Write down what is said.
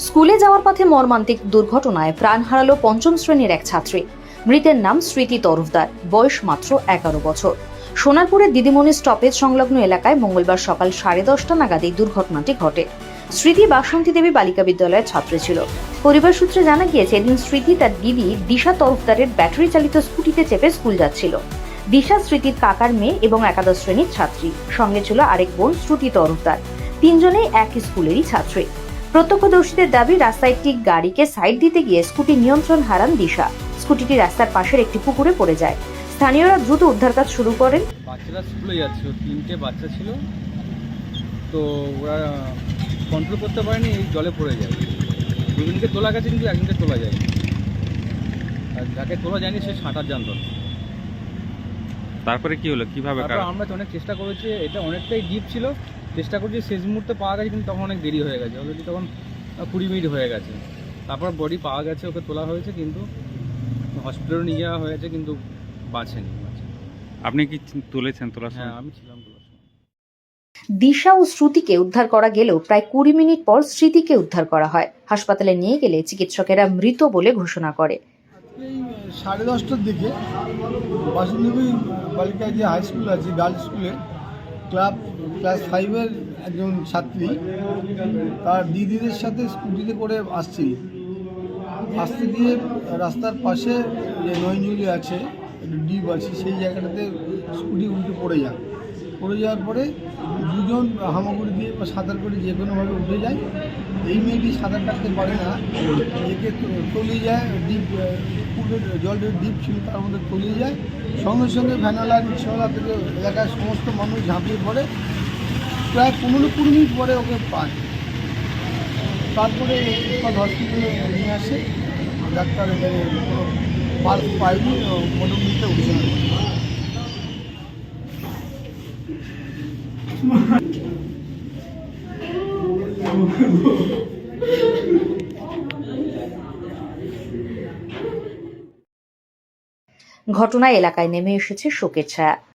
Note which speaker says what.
Speaker 1: স্কুলে যাওয়ার পথে মর্মান্তিক দুর্ঘটনায় প্রাণ হারালো পঞ্চম শ্রেণীর এক ছাত্রী। মৃতের নাম স্মৃতি তরফদার, বয়স মাত্র 11 বছর। সোনারপুরের দিদিমণি স্টপেজ সংলগ্ন এলাকায় মঙ্গলবার সকাল 10:30 নাগাদ এই দুর্ঘটনাটি ঘটে। স্মৃতি বাসন্তী দেবী বালিকা বিদ্যালয়ের ছাত্রী ছিল। পরিবার সূত্রে জানা গিয়েছে, এদিন স্মৃতি তার দিদি দিশা তরফদারের ব্যাটারি চালিত স্কুটিতে চেপে স্কুল যাচ্ছিল। দিশা স্মৃতির কাকার মেয়ে এবং একাদশ শ্রেণীর ছাত্রী, সঙ্গে ছিল আরেক বোন শ্রুতি তরফদার। তিনজনেই একই স্কুলেরই ছাত্রী। প্রত্যক্ষদর্শীদের দাবি, রাস্তায় একটি গাড়িকে সাইড দিতে গিয়ে স্কুটি নিয়ন্ত্রণ হারান দিশা। স্কুটিটি রাস্তার পাশের একটি পুকুরে পড়ে যায়। স্থানীয়রা দ্রুত উদ্ধার কাজ শুরু করেন।
Speaker 2: বাচ্চারা স্কুলে যাচ্ছিল, 3টে বাচ্চা ছিল, তো ওরা কন্ট্রোল করতে পারেনি, এই জলে পড়ে যায়। দুজনকে তোলা গেছে কিন্তু একজনকে তোলা যায়নি, আর যাকে তোলা যায়নি সে সাঁতার জানত না।
Speaker 3: তারপরে কি হলো, কিভাবে?
Speaker 2: তারপর আমরা অনেক চেষ্টা করেছি, এটা অনেকটাই ডিপ ছিল, চেষ্টা করছি, শেষ মুহূর্তে পাওয়া গেছে কিন্তু তখন অনেক দেরি হয়ে গেছে, অলরেডি তখন 20 মিনিট হয়ে গেছে। তারপর বডি পাওয়া গেছে, ওকে তোলা হয়েছে, কিন্তু হসপিটালে নিয়ে যাওয়া হয়েছে, কিন্তু বাঁচেনি।
Speaker 3: আপনি কি তুলেছেন তোলার
Speaker 2: হ্যাঁ,
Speaker 3: সময়?
Speaker 2: আমি ছিলাম তোলার সময়।
Speaker 1: দিশা ও শ্রুতিকে উদ্ধার করা গেলেও প্রায় 20 মিনিট পর স্মৃতিকে উদ্ধার করা হয়। হাসপাতালে নিয়ে গেলে চিকিৎসকেরা মৃত বলে ঘোষণা করে।
Speaker 4: এই 10:30টার দিকে বাসন্তী বালিকা যে হাই স্কুল আছে, গার্লস স্কুলে ক্লাস 5-এর একজন ছাত্রী তার দিদিদের সাথে স্কুটিতে করে আসতে গিয়ে রাস্তার পাশে যে নইনজুলি আছে, একটু ডিপ আছে, সেই জায়গাটাতে স্কুটি উল্টে পড়ে যাওয়ার পরে দুজন হামাগুড়ি দিয়ে বা সাঁতার করে যে কোনোভাবে উঠে যায়। এই মেয়েটি সাঁতার কাটতে পারে না, একে তলিয়ে যায়, ডিপ পুকুরের জলের ডিপ ছিল, তার মধ্যে তলিয়ে যায়। সঙ্গে সঙ্গে ভ্যানালা রিক্সাওয়ালা থেকে এলাকার সমস্ত মানুষ ঝাঁপিয়ে পড়ে। প্রায় 15-20 মিনিট পরে ওকে পায়। তারপরে হসপিটালে নিয়ে আসে ডাক্তার, কোনো পাল্স পায়নি, মোটামুটি উঠে যায়।
Speaker 1: ঘটনায় এলাকায় নেমে এসেছে শোকের ছায়া।